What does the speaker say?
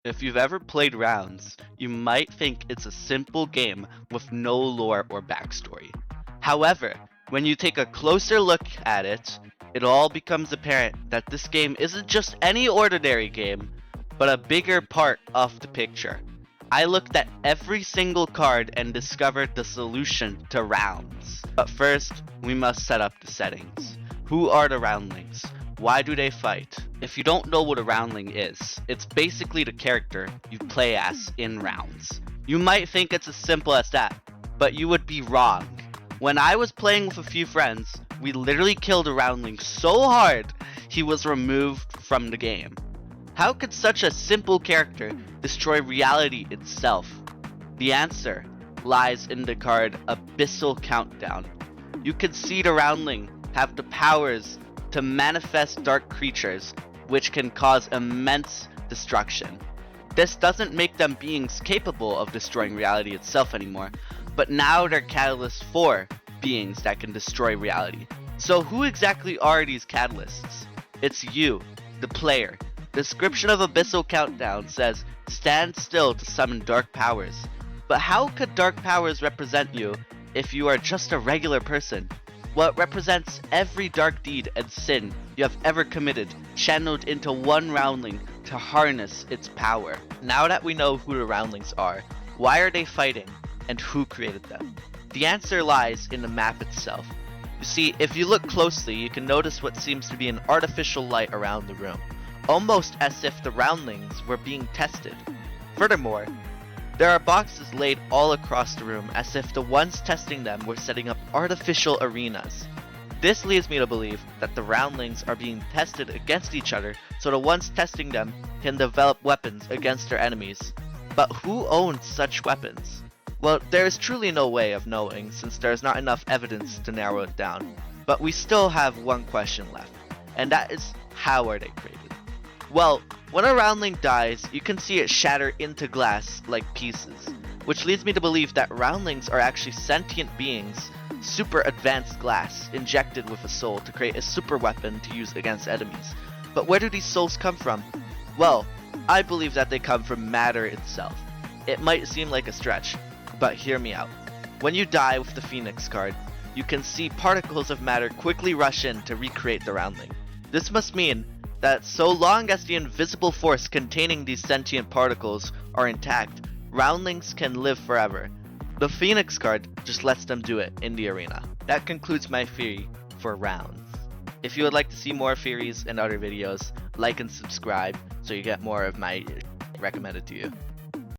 If you've ever played Rounds, you might think it's a simple game with no lore or backstory. However, when you take a closer look at it, it all becomes apparent that this game isn't just any ordinary game, but a bigger part of the picture. I looked at every single card and discovered the solution to Rounds. But first, we must set up the settings. Who are the Roundlings? Why do they fight? If you don't know what a Roundling is, it's basically the character you play as in Rounds. You might think it's as simple as that, but you would be wrong. When I was playing with a few friends, we literally killed a Roundling so hard, he was removed from the game. How could such a simple character destroy reality itself? The answer lies in the card Abyssal Countdown. You can see the Roundling have the powers to manifest dark creatures, which can cause immense destruction. This doesn't make them beings capable of destroying reality itself anymore, but now they're catalysts for beings that can destroy reality. So who exactly are these catalysts? It's you, the player. The description of Abyssal Countdown says, stand still to summon dark powers. But how could dark powers represent you if you are just a regular person? Well, it represents every dark deed and sin you have ever committed, channeled into one Roundling to harness its power. Now that we know who the Roundlings are, why are they fighting, and who created them? The answer lies in the map itself. You see, if you look closely, you can notice what seems to be an artificial light around the room, almost as if the Roundlings were being tested. Furthermore, there are boxes laid all across the room as if the ones testing them were setting up artificial arenas. This leads me to believe that the Roundlings are being tested against each other so the ones testing them can develop weapons against their enemies. But who owns such weapons? Well, there is truly no way of knowing since there is not enough evidence to narrow it down. But we still have one question left, and that is, how are they created? Well, when a Roundling dies, you can see it shatter into glass like pieces, which leads me to believe that Roundlings are actually sentient beings, super advanced glass, injected with a soul to create a super weapon to use against enemies. But where do these souls come from? Well, I believe that they come from matter itself. It might seem like a stretch, but hear me out. When you die with the Phoenix card, you can see particles of matter quickly rush in to recreate the Roundling. This must mean that so long as the invisible force containing these sentient particles are intact, Roundlings can live forever. The Phoenix card just lets them do it in the arena. That concludes my theory for Rounds. If you would like to see more theories and other videos, like and subscribe so you get more of my recommended to you.